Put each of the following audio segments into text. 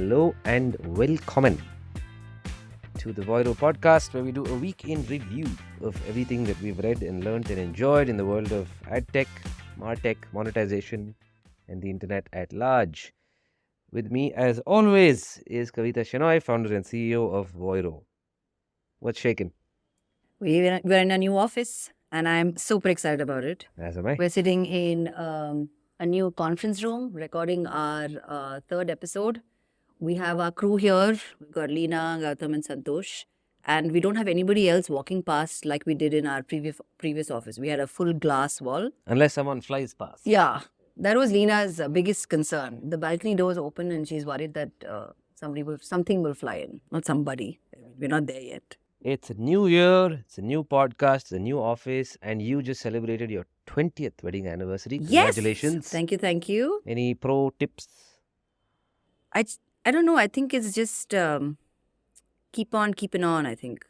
Hello and welcome to the Voiro podcast, where we do a week in review of everything that we've read and learned and enjoyed in the world of AdTech, MarTech, monetization, and the internet at large. With me, as always, is Kavita Shenoy, founder and CEO of Voiro. What's shaking? We're in a new office, and I'm super excited about it. As am I. We're sitting in a new conference room, recording our third episode. We have our crew here. We've got Leena, Gautam, and Santosh. And we don't have anybody else walking past like we did in our previous office. We had a full glass wall. Unless someone flies past. Yeah, that was Leena's biggest concern. The balcony doors open, and she's worried that something will fly in, not somebody. We're not there yet. It's a new year, it's a new podcast, it's a new office, and you just celebrated your 20th wedding anniversary. Congratulations. Yes. Thank you. Any pro tips? I don't know. I think it's just keep on keeping on, I think.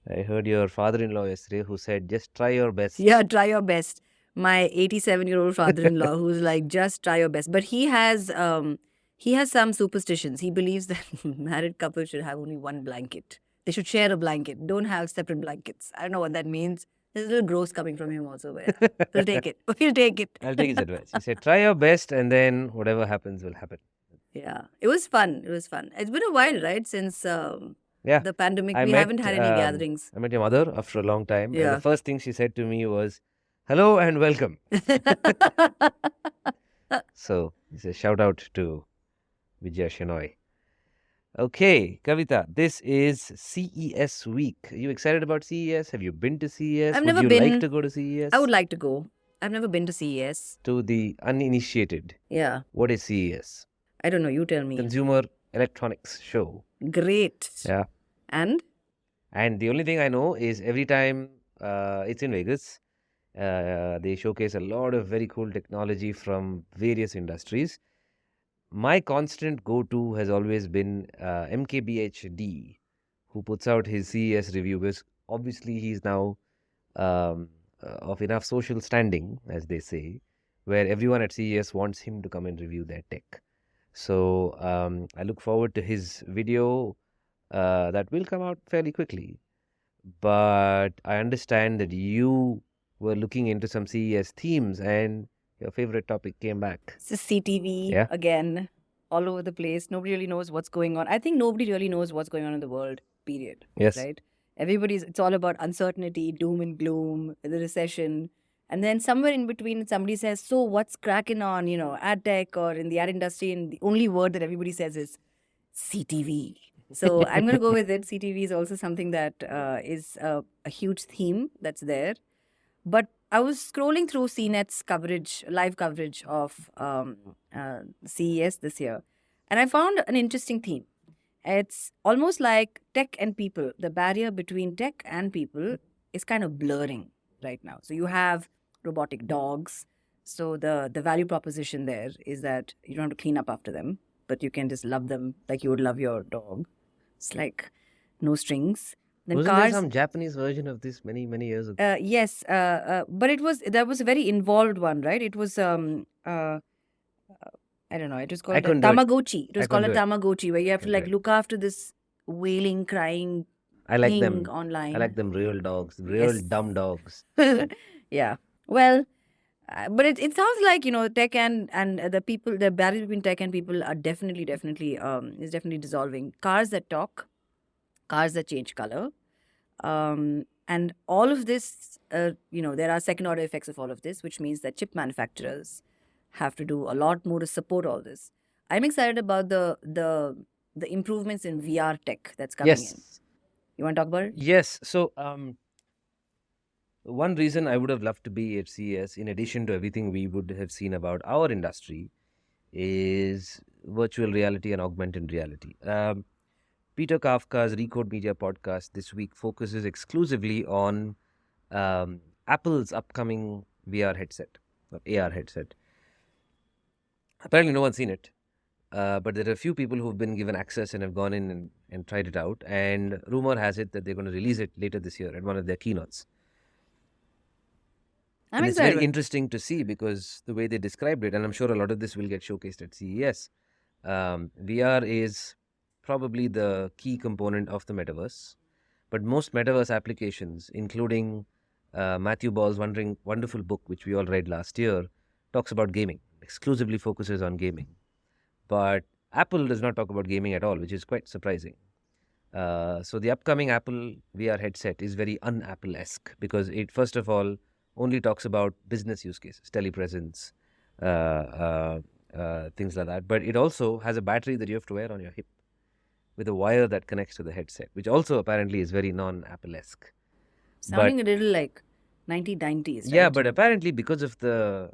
I heard your father-in-law yesterday who said, just try your best. Yeah, try your best. My 87-year-old father-in-law who's like, just try your best. But he has some superstitions. He believes that married couples should have only one blanket. They should share a blanket. Don't have separate blankets. I don't know what that means. There's a little gross coming from him also, but we'll take it. We'll take it. I'll take his advice. He said, try your best and then whatever happens will happen. Yeah, it was fun. It's been a while, right? Since the pandemic, we haven't had any gatherings. I met your mother after a long time. Yeah. And the first thing she said to me was, hello and welcome. So it's a shout out to Vijaya Shenoy. Okay, Kavita, this is CES week. Are you excited about CES? Have you been to CES? I've Would never you been. like to go to CES? I would like to go. I've never been to CES. To the uninitiated, Yeah. what is CES? I don't know. You tell me. Consumer Electronics Show. Great. Yeah. And the only thing I know is every time it's in Vegas, they showcase a lot of very cool technology from various industries. My constant go-to has always been MKBHD, who puts out his CES review, because obviously he's now of enough social standing, as they say, where everyone at CES wants him to come and review their tech. So I look forward to his video that will come out fairly quickly. But I understand that you were looking into some CES themes and your favorite topic came back. it's a CTV again, all over the place. Nobody really knows what's going on. I think nobody really knows what's going on in the world, period. Yes. Right? It's all about uncertainty, doom and gloom, the recession. And then somewhere in between, somebody says, so what's cracking on, AdTech or in the ad industry? And the only word that everybody says is CTV. So I'm going to go with it. CTV is also something that is a huge theme that's there. But I was scrolling through CNET's live coverage of CES this year, and I found an interesting theme. It's almost like tech and people. The barrier between tech and people is kind of blurring right now. So you have robotic dogs. So the value proposition there is that you don't have to clean up after them, but you can just love them like you would love your dog. It's like no strings. Then Wasn't there some Japanese version of this many, many years ago? Yes, but that was a very involved one, right? It was I don't know. It was called a Tamagotchi. It was called a Tamagotchi, where you have to like look after this wailing, crying thing online. I like them real dogs, real dumb dogs. Yeah. Well, but it sounds like tech and the barrier between tech and people are definitely is definitely dissolving. Cars that talk, cars that change color, and all of this, there are second order effects of all of this, which means that chip manufacturers have to do a lot more to support all this. I'm excited about the improvements in VR tech that's coming in. You want to talk about it? Yes. So one reason I would have loved to be at CES, in addition to everything we would have seen about our industry, is virtual reality and augmented reality. Peter Kafka's Recode Media podcast this week focuses exclusively on Apple's upcoming VR headset, or AR headset. Apparently no one's seen it, but there are a few people who've been given access and have gone in and tried it out, and rumor has it that they're going to release it later this year at one of their keynotes. I'm It's excited. very interesting to see, because the way they described it, and I'm sure a lot of this will get showcased at CES, VR is probably the key component of the metaverse. But most metaverse applications, including Matthew Ball's wonderful book, which we all read last year, talks about gaming, exclusively focuses on gaming. But Apple does not talk about gaming at all, which is quite surprising. So the upcoming Apple VR headset is very un-Apple-esque because it, first of all, only talks about business use cases, telepresence, things like that. But it also has a battery that you have to wear on your hip with a wire that connects to the headset, which also apparently is very non-Apple-esque. Sounding a little like 1990s, right? Yeah, but apparently because of the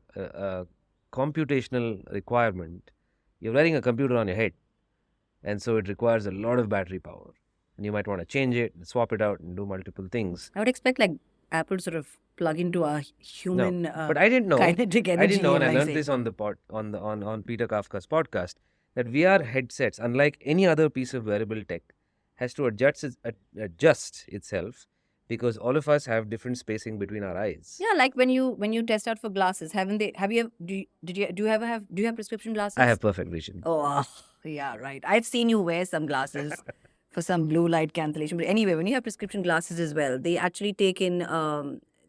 computational requirement, you're wearing a computer on your head. And so it requires a lot of battery power. And you might want to change it, and swap it out, and do multiple things. I would expect like Apple to sort of plug into our human But I didn't know. kinetic energy. I didn't know, and I might learned say. this on the on Peter Kafka's podcast, that VR headsets, unlike any other piece of wearable tech, has to adjust itself because all of us have different spacing between our eyes. Yeah, like when you test out for glasses, haven't they? Have you? Do you ever have? Do you have prescription glasses? I have perfect vision. Oh, yeah, right. I've seen you wear some glasses for some blue light cancellation. But anyway, when you have prescription glasses as well, they actually take in,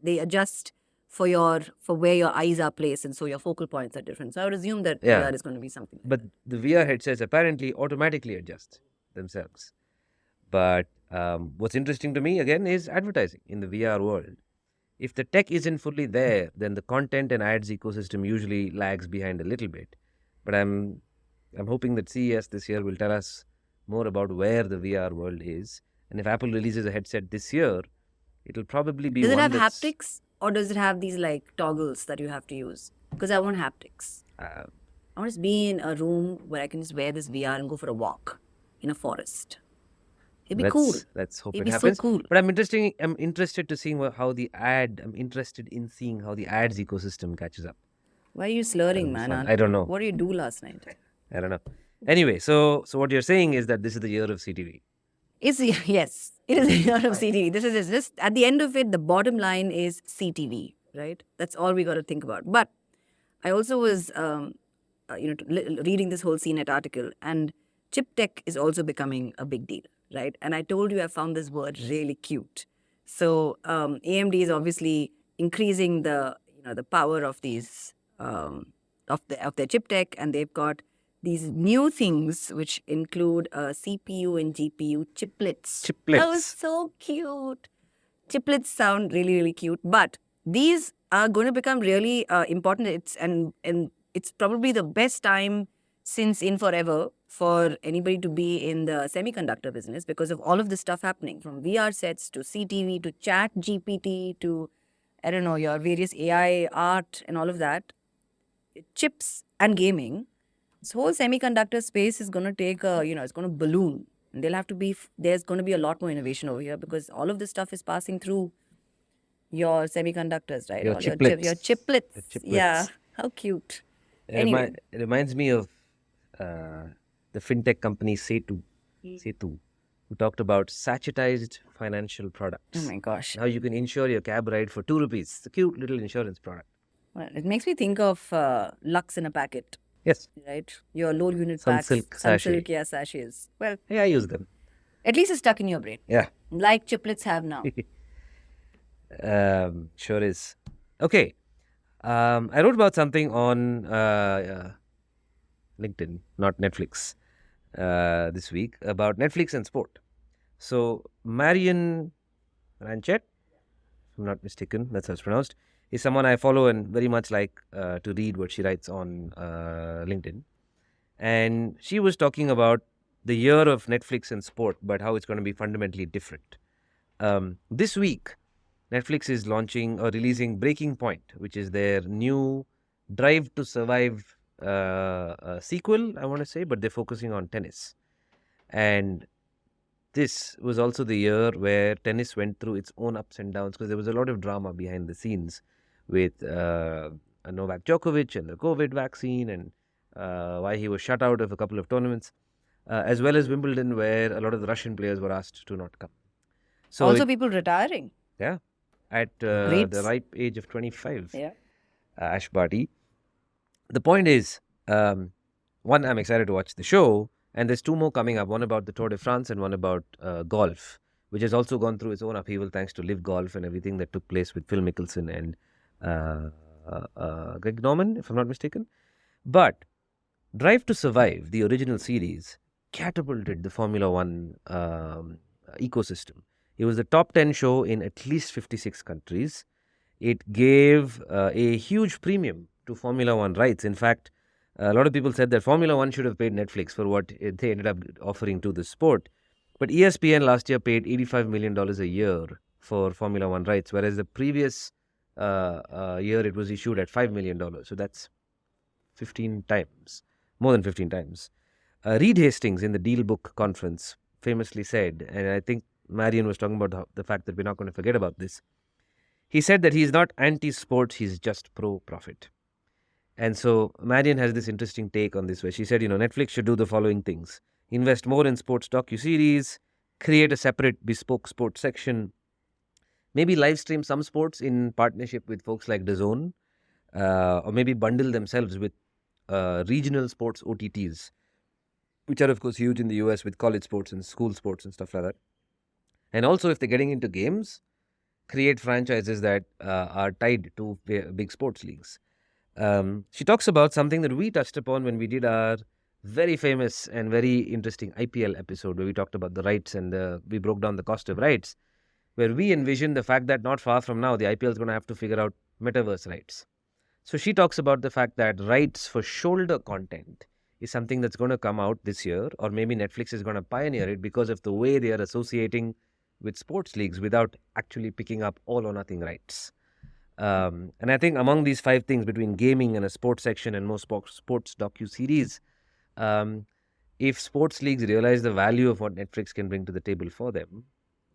they adjust for where your eyes are placed, and so your focal points are different. So I would assume that that is going to be something. But the VR headsets apparently automatically adjust themselves. But what's interesting to me again is advertising in the VR world. If the tech isn't fully there, then the content and ads ecosystem usually lags behind a little bit. But I'm hoping that CES this year will tell us more about where the VR world is. And if Apple releases a headset this year, it'll probably be Does it one have that's, haptics, or does it have these like toggles that you have to use? Because I want haptics. I want to just be in a room where I can just wear this VR and go for a walk in a forest. It'd be cool. Let's hope It'd it be happens. so cool. But I'm interested to seeing I'm interested in seeing how the ads ecosystem catches up. Why are you slurring, man? I don't know. What did you do last night? I don't know. Anyway, so what you're saying is that this is the year of CTV. Yes, it is a year of CTV. This is just at the end of it, the bottom line is CTV, right? That's all we got to think about. But I also was, reading this whole CNET article, and chip tech is also becoming a big deal, right? And I told you I found this word really cute. So AMD is obviously increasing the power of these of their chip tech, and they've got these new things which include CPU and GPU chiplets. Chiplets. That was so cute. Chiplets sound really, really cute, but these are going to become really important. It's probably the best time since in forever for anybody to be in the semiconductor business because of all of this stuff happening, from VR sets to CTV to Chat GPT to, I don't know, your various AI art and all of that. Chips and gaming. This whole semiconductor space is going to take it's going to balloon. And there's going to be a lot more innovation over here because all of this stuff is passing through your semiconductors, right? Your All chiplets. Your chiplets. The chiplets. Yeah. How cute. It reminds me of the fintech company Setu, who talked about sachetized financial products. Oh my gosh. How you can insure your cab ride for 2 rupees. It's a cute little insurance product. Well, it makes me think of Lux in a packet. Yes. Right? Your low unit packs. Sunsilk Yeah, sachets. Well, yeah, I use them. At least it's stuck in your brain. Yeah. Like chiplets have now. Sure is. Okay. I wrote about something on LinkedIn, not Netflix, this week about Netflix and sport. So Marion Ranchet, if I'm not mistaken, that's how it's pronounced, is someone I follow and very much like to read what she writes on LinkedIn. And she was talking about the year of Netflix and sport, but how it's going to be fundamentally different. This week, Netflix is launching or releasing Breaking Point, which is their new Drive to Survive sequel, I want to say, but they're focusing on tennis. And this was also the year where tennis went through its own ups and downs because there was a lot of drama behind the scenes with Novak Djokovic and the COVID vaccine and why he was shut out of a couple of tournaments, as well as Wimbledon, where a lot of the Russian players were asked to not come. So also people retiring. Yeah. At the ripe age of 25. Yeah. Ash Barty. The point is, one, I'm excited to watch the show, And there's two more coming up, one about the Tour de France and one about golf, which has also gone through its own upheaval thanks to Live Golf and everything that took place with Phil Mickelson and Greg Norman, if I'm not mistaken. But Drive to Survive, the original series, catapulted the Formula One ecosystem. It was the top 10 show in at least 56 countries. It gave a huge premium to Formula One rights. In fact, a lot of people said that Formula One should have paid Netflix for what they ended up offering to the sport. But ESPN last year paid $85 million a year for Formula One rights, whereas the previous year it was issued at $5 million. So that's 15 times, more than 15 times. Reed Hastings in the Deal Book conference famously said, and I think Marion was talking about the fact that we're not going to forget about this. He said that he's not anti-sports, he's just pro-profit. And so Marion has this interesting take on this where she said, Netflix should do the following things. Invest more in sports docu-series, create a separate bespoke sports section, maybe live stream some sports in partnership with folks like DAZN, or maybe bundle themselves with regional sports OTTs, which are, of course, huge in the US with college sports and school sports and stuff like that. And also, if they're getting into games, create franchises that are tied to big sports leagues. She talks about something that we touched upon when we did our very famous and very interesting IPL episode where we talked about the rights and we broke down the cost of rights, where we envisioned the fact that not far from now, the IPL is going to have to figure out metaverse rights. So she talks about the fact that rights for shoulder content is something that's going to come out this year, or maybe Netflix is going to pioneer it because of the way they are associating with sports leagues without actually picking up all or nothing rights. And I think among these 5 things, between gaming and a sports section and more sports docu-series, if sports leagues realize the value of what Netflix can bring to the table for them,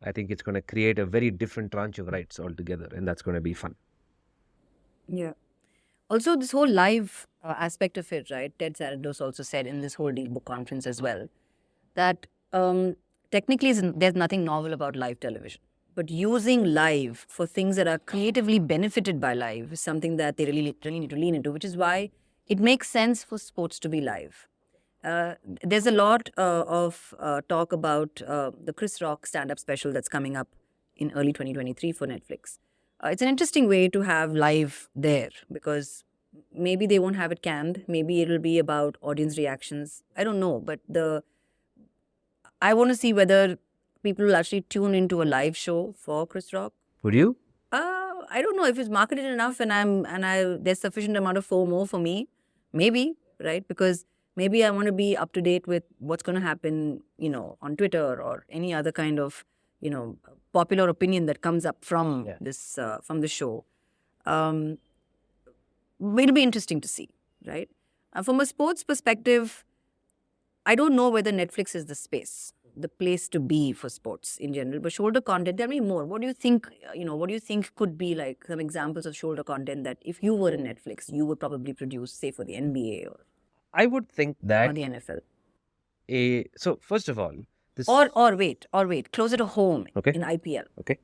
I think it's going to create a very different tranche of rights altogether, and that's going to be fun. Yeah. Also, this whole live aspect of it, right? Ted Sarandos also said in this whole Deal Book conference as well that technically there's nothing novel about live television. But using live for things that are creatively benefited by live is something that they really need to lean into, which is why it makes sense for sports to be live. There's a lot of talk about the Chris Rock stand-up special that's coming up in early 2023 for Netflix. It's an interesting way to have live there because maybe they won't have it canned. Maybe it'll be about audience reactions. I don't know, but I want to see whether people will actually tune into a live show for Chris Rock. Would you? I don't know if it's marketed enough and there's sufficient amount of FOMO for me. Maybe, right? Because maybe I want to be up to date with what's going to happen, on Twitter or any other kind of, popular opinion that comes up from this from the show. It'll be interesting to see, right? From a sports perspective, I don't know whether Netflix is the place to be for sports in general. But shoulder content, tell me more. What do you think? What do you think could be like some examples of shoulder content that if you were in Netflix, you would probably produce, say, for the NBA or I would think that or the NFL. So first of all, this Or wait, closer to home Okay. in IPL. Okay.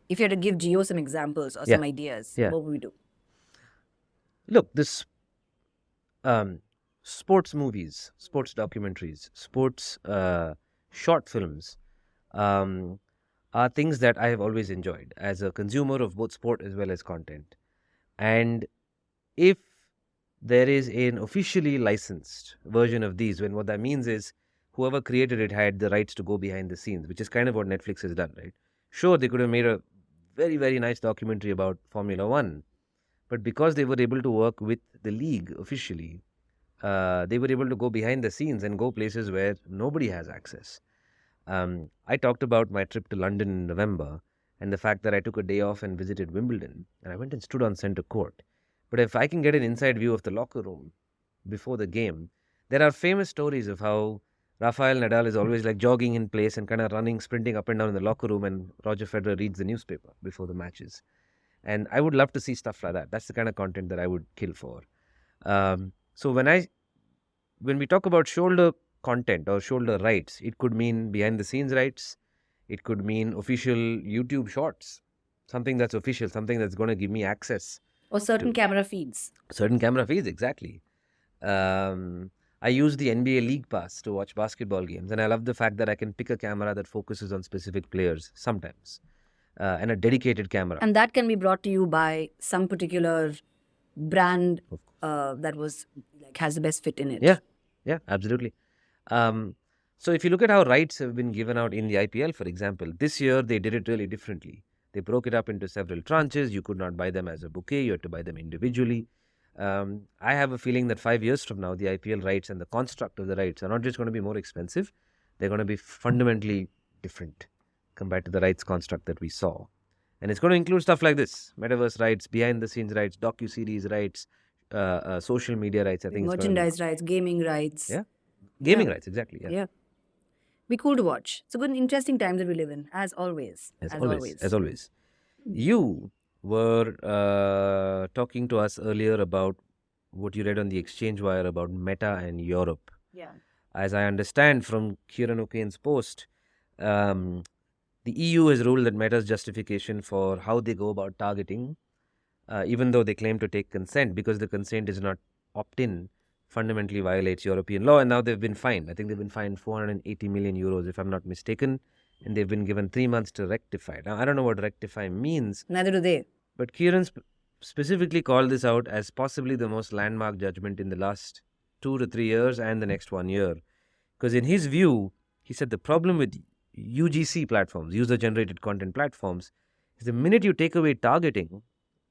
If you had to give Gio some examples or some ideas, what would we do? Look, this sports movies, sports documentaries, sports short films are things that I have always enjoyed as a consumer of both sport as well as content. And if there is an officially licensed version of these, when what that means is whoever created it had the rights to go behind the scenes, which is kind of what Netflix has done, right? Sure, they could have made a very, very nice documentary about Formula One, but because they were able to work with the league officially, they were able to go behind the scenes and go places where nobody has access. I talked about my trip to London in November and the fact that I took a day off and visited Wimbledon, and I went and stood on centre court. But if I can get an inside view of the locker room before the game, there are famous stories of how Rafael Nadal is always like jogging in place and kind of running, sprinting up and down in the locker room, and Roger Federer reads the newspaper before the matches. And I would love to see stuff like that. That's the kind of content that I would kill for. So when we talk about shoulder content or shoulder rights, it could mean behind the scenes rights. It could mean official YouTube shorts, something that's official, something that's going to give me access. Or certain camera feeds. Certain camera feeds, exactly. I use the NBA League Pass to watch basketball games, and I love the fact that I can pick a camera that focuses on specific players sometimes, and a dedicated camera. And that can be brought to you by some particular brand Of course. that was like has the best fit in it. Yeah, absolutely. So if you look at how rights have been given out in the IPL, for example, this year they did it really differently. They broke it up into several tranches. You could not buy them as a bouquet. You had to buy them individually. I have a feeling that 5 years from now, the IPL rights and the construct of the rights are not just going to be more expensive. They're going to be fundamentally different compared to the rights construct that we saw. And it's going to include stuff like this: metaverse rights, behind-the-scenes rights, docu-series rights, social media rights. I think it's going to Merchandise rights, gaming rights. Yeah. Gaming Yeah. rights, exactly. Yeah. Yeah. Be cool to watch. It's a good, interesting time that we live in, as always. As always. As always. You were talking to us earlier about what you read on the exchange wire about Meta and Europe. Yeah. As I understand from Ciarán O'Kane's post, the EU has ruled that Meta's justification for how they go about targeting, even though they claim to take consent, because the consent is not opt-in, fundamentally violates European law, and now they've been fined. I think they've been fined 480 million euros, if I'm not mistaken, and they've been given 3 months to rectify. Now, I don't know what rectify means, Neither do they. but Ciarán specifically called this out as possibly the most landmark judgment in the last 2 to 3 years and the next 1 year. Because in his view, he said the problem with UGC platforms, user-generated content platforms, is the minute you take away targeting,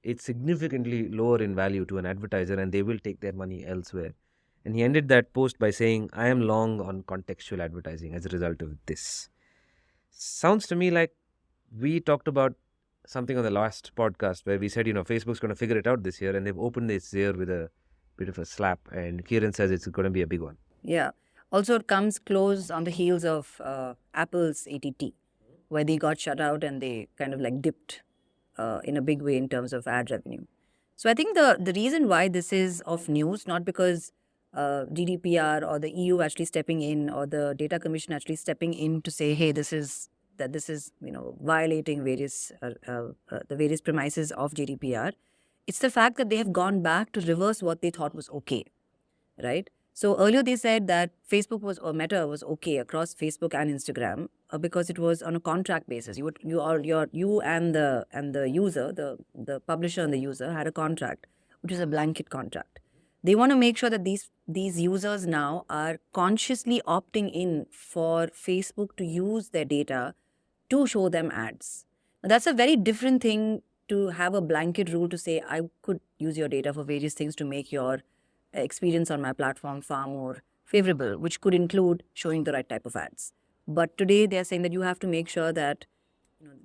it's significantly lower in value to an advertiser and they will take their money elsewhere. And he ended that post by saying, I am long on contextual advertising as a result of this. Sounds to me like we talked about something on the last podcast where we said, Facebook's going to figure it out this year, and they've opened this year with a bit of a slap, and Ciarán says it's going to be a big one. Yeah. Also, it comes close on the heels of Apple's ATT, where they got shut out and they kind of like dipped in a big way in terms of ad revenue. So I think the reason why this is of news, not because GDPR or the EU actually stepping in or the Data Commission actually stepping in to say, hey, this is violating various the various premises of GDPR. It's the fact that they have gone back to reverse what they thought was okay, right? So earlier they said that Facebook or Meta was okay across Facebook and Instagram because it was on a contract basis. You and the user, the publisher and the user had a contract, which is a blanket contract. They want to make sure that these users now are consciously opting in for Facebook to use their data to show them ads. Now, that's a very different thing to have a blanket rule to say, I could use your data for various things to make your experience on my platform far more favorable, which could include showing the right type of ads. But today they're saying that you have to make sure that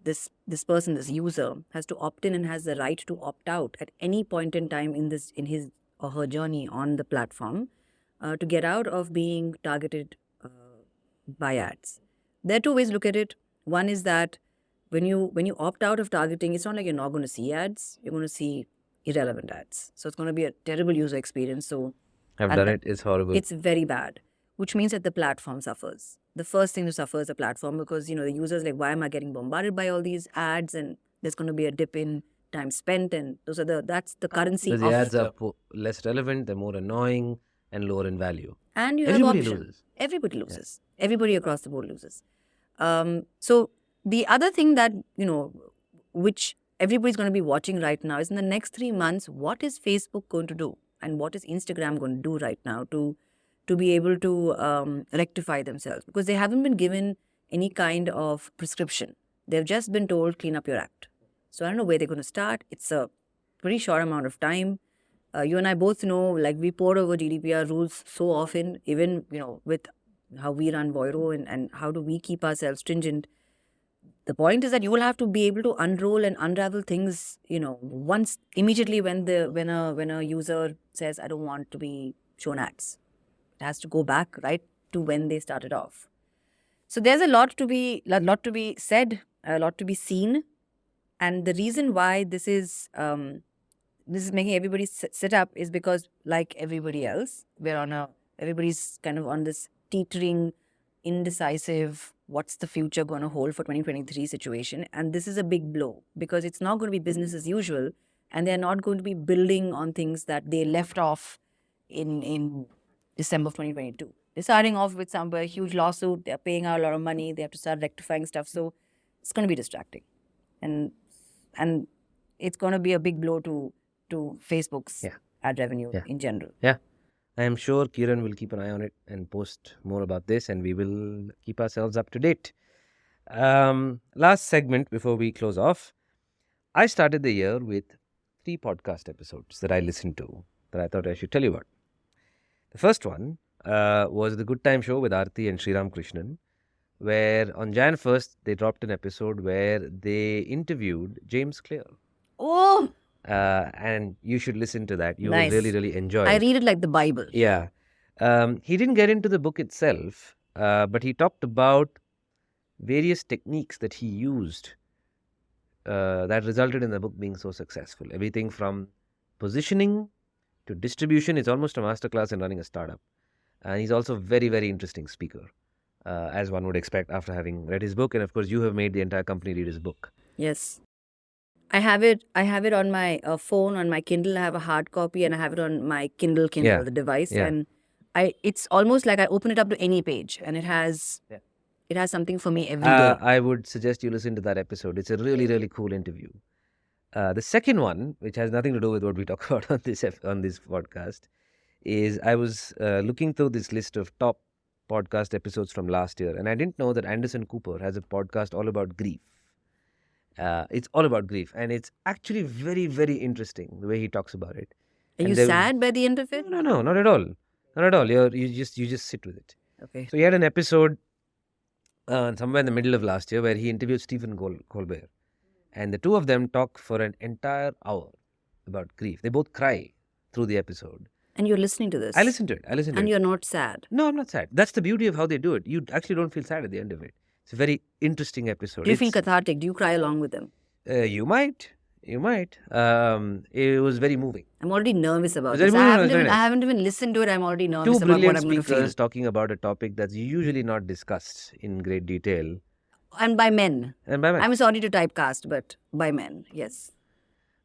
this person, this user, has to opt in and has the right to opt out at any point in time in his or her journey on the platform to get out of being targeted by ads. There are two ways to look at it. One is that when you opt out of targeting, it's not like you're not going to see ads. You're going to see irrelevant ads. So it's going to be a terrible user experience. So I've done it. It's horrible. It's very bad, which means that the platform suffers. The first thing to suffer is the platform because, the user's like, why am I getting bombarded by all these ads? And there's going to be a dip in time spent. And that's the currency Because of... the ads are less relevant, they're more annoying and lower in value. And you have Everybody option. loses. Everybody loses. Yeah. Everybody across the board loses. So the other thing that, which everybody's going to be watching right now is in the next 3 months, what is Facebook going to do? And what is Instagram going to do right now to be able to rectify themselves? Because they haven't been given any kind of prescription. They've just been told, clean up your act. So I don't know where they're going to start. It's a pretty short amount of time. You and I both know, like, we pour over GDPR rules so often, even, with how we run Voiro and how do we keep ourselves stringent. The point is that you will have to be able to unroll and unravel things, once immediately when a user says, I don't want to be shown ads. It has to go back right to when they started off. So there's a lot to be said, a lot to be seen. And the reason why this is making everybody sit up is because, like everybody else, everybody's kind of on this teetering, indecisive, what's the future going to hold for 2023 situation. And this is a big blow because it's not going to be business as usual. And they're not going to be building on things that they left off in December of 2022. They're starting off with some huge lawsuit. They're paying out a lot of money. They have to start rectifying stuff. So it's going to be distracting, and and it's going to be a big blow to Facebook's Yeah. ad revenue Yeah. in general. Yeah. I am sure Ciarán will keep an eye on it and post more about this, and we will keep ourselves up to date. Last segment before we close off. I started the year with 3 podcast episodes that I listened to that I thought I should tell you about. The first one was the Good Time Show with Aarti and Sriram Krishnan, where on Jan 1st they dropped an episode where they interviewed James Clear. Oh, And you should listen to that. You nice. will really, really enjoy I it. read it like the Bible. Yeah. He didn't get into the book itself, but he talked about various techniques that he used that resulted in the book being so successful. Everything from positioning to distribution. It's almost a masterclass in running a startup. And he's also a very, very interesting speaker, as one would expect after having read his book. And of course, you have made the entire company read his book. Yes. I have it on my phone, on my Kindle. I have a hard copy, and I have it on my Kindle, Yeah. the device. Yeah. And it's almost like I open it up to any page, and it has Yeah. it has something for me every day. I would suggest you listen to that episode. It's a really, really cool interview. The second one, which has nothing to do with what we talk about on this podcast, is I was looking through this list of top podcast episodes from last year, and I didn't know that Anderson Cooper has a podcast all about grief. It's all about grief, and it's actually very, very interesting the way he talks about it. Are And you there- sad by the end of it? No, not at all. Not at all. You just sit with it. Okay. So he had an episode somewhere in the middle of last year where he interviewed Stephen Colbert, and the two of them talk for an entire hour about grief. They both cry through the episode. And you're listening to this. I listened to it. And you're not sad. No, I'm not sad. That's the beauty of how they do it. You actually don't feel sad at the end of it. It's a very interesting episode. Do you feel cathartic? Do you cry along with them? You might. It was very moving. I'm already nervous about Was it this. moving? It was very nice. I haven't even listened to it. I'm already nervous Two about what brilliant I'm going to feel. speakers talking about a topic that's usually not discussed in great detail. And by men. And by men. I'm sorry to typecast, but by men, yes.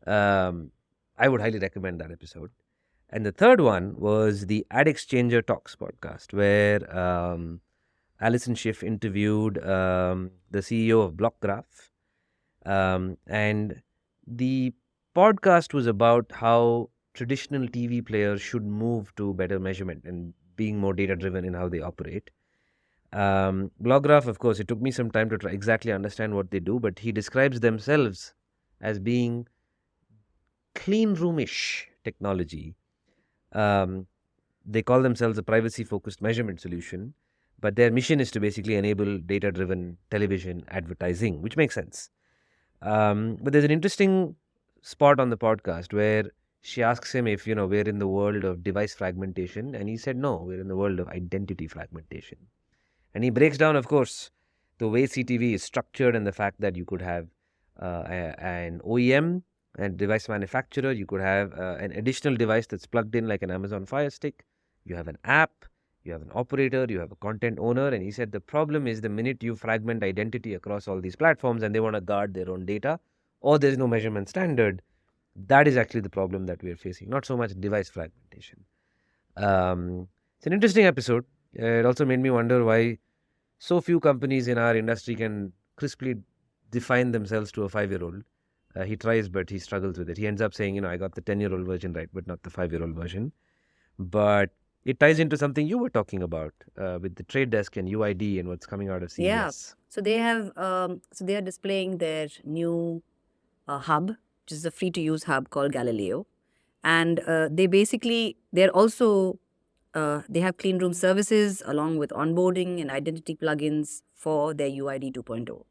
I would highly recommend that episode. And the third one was the Ad Exchanger Talks podcast, where Alison Schiff interviewed the CEO of Blockgraph. And the podcast was about how traditional TV players should move to better measurement and being more data-driven in how they operate. Blockgraph, of course, it took me some time to try exactly understand what they do, but he describes themselves as being clean room-ish technology. They call themselves a privacy-focused measurement solution, but their mission is to basically enable data-driven television advertising, which makes sense. But there's an interesting spot on the podcast where she asks him if, we're in the world of device fragmentation, and he said, no, we're in the world of identity fragmentation. And he breaks down, of course, the way CTV is structured and the fact that you could have an OEM and device manufacturer. You could have an additional device that's plugged in like an Amazon Fire Stick. You have an app. You have an operator. You have a content owner. And he said the problem is the minute you fragment identity across all these platforms and they want to guard their own data, or there's no measurement standard, that is actually the problem that we are facing, not so much device fragmentation. It's an interesting episode. It also made me wonder why so few companies in our industry can crisply define themselves to a 5-year-old. He tries, but he struggles with it. He ends up saying, I got the 10-year-old version right, but not the 5-year-old version. But it ties into something you were talking about with the Trade Desk and UID and what's coming out of CES. Yeah. So they have, they are displaying their new hub, which is a free-to-use hub called Galileo. And they're also, they have clean room services along with onboarding and identity plugins for their UID 2.0.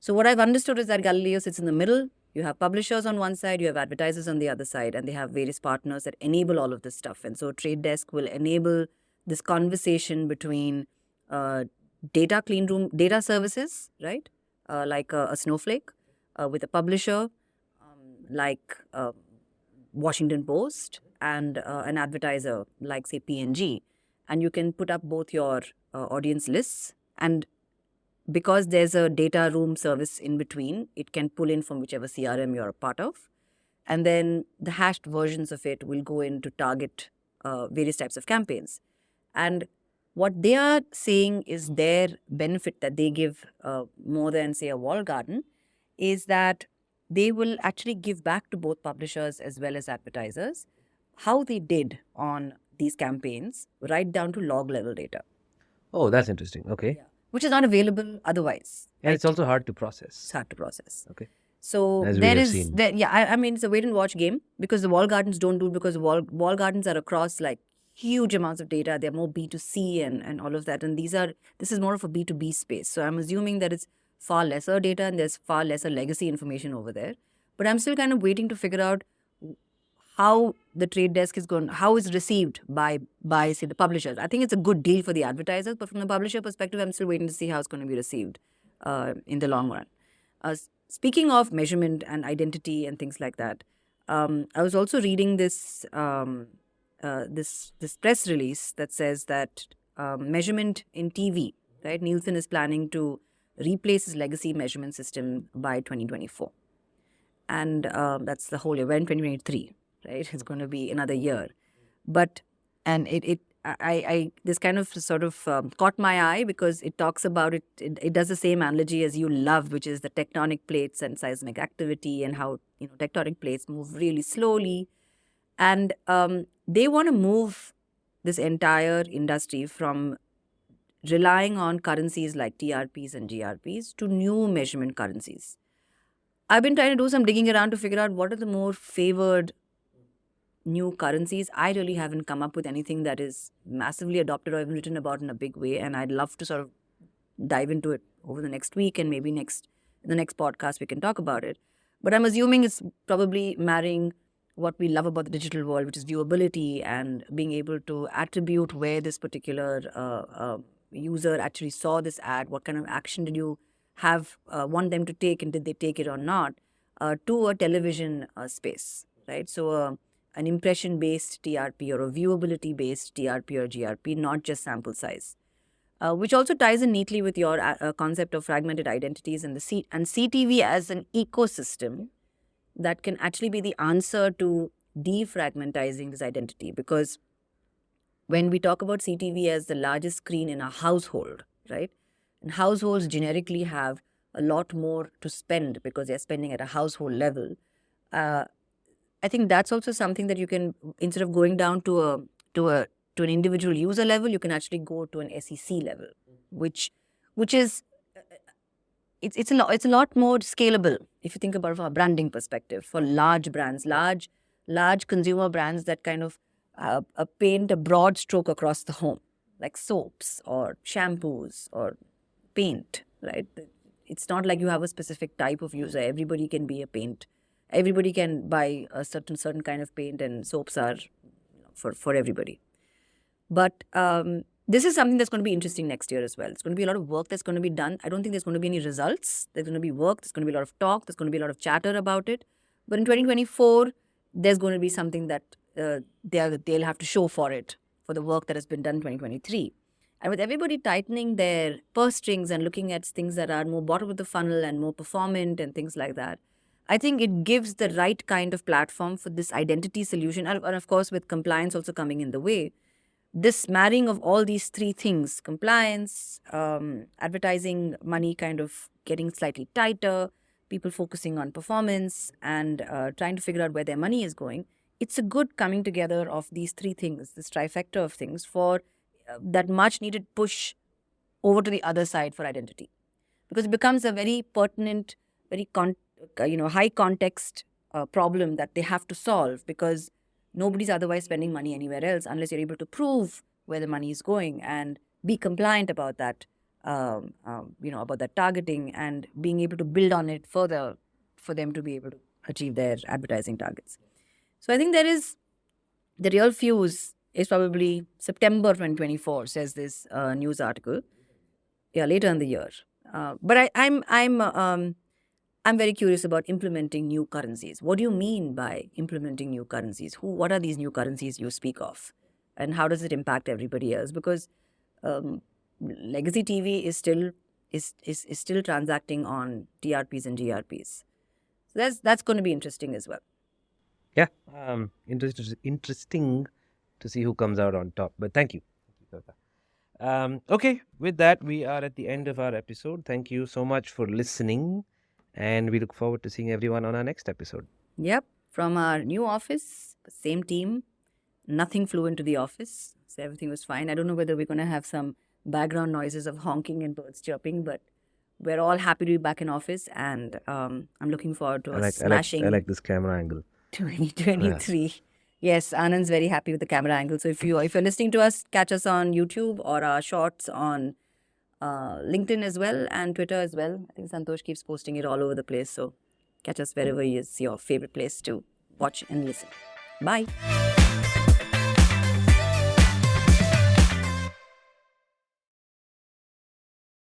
So what I've understood is that Galileo sits in the middle. You have publishers on one side, you have advertisers on the other side, and they have various partners that enable all of this stuff. And so Trade Desk will enable this conversation between data services, right? Like a Snowflake with a publisher, like Washington Post, and an advertiser like, say, P&G. And you can put up both your audience lists, and because there's a data room service in between, it can pull in from whichever CRM you're a part of. And then the hashed versions of it will go in to target various types of campaigns. And what they are saying is their benefit that they give more than, say, a wall garden, is that they will actually give back to both publishers as well as advertisers how they did on these campaigns, right down to log level data. Oh, that's interesting. Okay. Yeah. Which is not available otherwise. And it's Right? also hard to It's process. hard to process. Okay. So As we there have is seen. there, yeah, I mean it's a wait and watch game because the wall gardens don't do it because wall gardens are across like huge amounts of data. They're more B2C and all of that. And this is more of a B2B space. So I'm assuming that it's far lesser data and there's far lesser legacy information over there. But I'm still kind of waiting to figure out how the trade desk is going, how it's received by say the publishers. I think it's a good deal for the advertisers, but from the publisher perspective, I'm still waiting to see how it's going to be received in the long run. Speaking of measurement and identity and things like that, I was also reading this press release that says that measurement in TV, right? Nielsen is planning to replace his legacy measurement system by 2024, and that's the whole year. We're in 2023, right? It's going to be another year, but and I this kind of sort of caught my eye because it talks about it does the same analogy as you love, which is the tectonic plates and seismic activity and how tectonic plates move really slowly, and they want to move this entire industry from relying on currencies like TRPs and GRPs to new measurement currencies. I've been trying to do some digging around to figure out what are the more favored new currencies. I really haven't come up with anything that is massively adopted or even written about in a big way. And I'd love to sort of dive into it over the next week and maybe the next podcast we can talk about it. But I'm assuming it's probably marrying what we love about the digital world, which is viewability and being able to attribute where this particular user actually saw this ad, what kind of action did you have want them to take and did they take it or not, to a television space, right? So an impression-based TRP or a viewability-based TRP or GRP, not just sample size. Which also ties in neatly with your concept of fragmented identities and CTV as an ecosystem that can actually be the answer to defragmentizing this identity. Because when we talk about CTV as the largest screen in a household, right? And households generically have a lot more to spend because they're spending at a household level. I think that's also something that you can, instead of going down to an individual user level, you can actually go to an SEC level, which is it's a lot more scalable if you think about it from a branding perspective for large brands, large consumer brands that kind of paint a broad stroke across the home, like soaps or shampoos or paint, right? It's not like you have a specific type of user. Everybody can be a paint. Everybody can buy a certain kind of paint, and soaps are for everybody. But this is something that's going to be interesting next year as well. It's going to be a lot of work that's going to be done. I don't think there's going to be any results. There's going to be work. There's going to be a lot of talk. There's going to be a lot of chatter about it. But in 2024, there's going to be something that they'll have to show for it, for the work that has been done in 2023. And with everybody tightening their purse strings and looking at things that are more bottom of the funnel and more performant and things like that, I think it gives the right kind of platform for this identity solution. And of course, with compliance also coming in the way, this marrying of all these three things, compliance, advertising money kind of getting slightly tighter, people focusing on performance and trying to figure out where their money is going, it's a good coming together of these three things, this trifecta of things for that much needed push over to the other side for identity. Because it becomes a very pertinent, very high context problem that they have to solve, because nobody's otherwise spending money anywhere else unless you're able to prove where the money is going and be compliant about that, about that targeting and being able to build on it further for them to be able to achieve their advertising targets. So I think there is the real fuse is probably September 2024, says this news article. Yeah, later in the year. But I'm very curious about implementing new currencies. What do you mean by implementing new currencies? What are these new currencies you speak of? And how does it impact everybody else? Because legacy TV is still transacting on TRPs and GRPs. So that's going to be interesting as well. Yeah, interesting to see who comes out on top. But thank you. Okay, with that, we are at the end of our episode. Thank you so much for listening, and we look forward to seeing everyone on our next episode. Yep. From our new office, same team, nothing flew into the office. So everything was fine. I don't know whether we're going to have some background noises of honking and birds chirping, but we're all happy to be back in office. And I'm looking forward to I a like, I like, I smashing like this camera angle. 2023. Yes, Anand's very happy with the camera angle. So if you're listening to us, catch us on YouTube or our shorts on LinkedIn as well and Twitter as well. I think Santosh keeps posting it all over the place. So catch us wherever is your favorite place to watch and listen. Bye.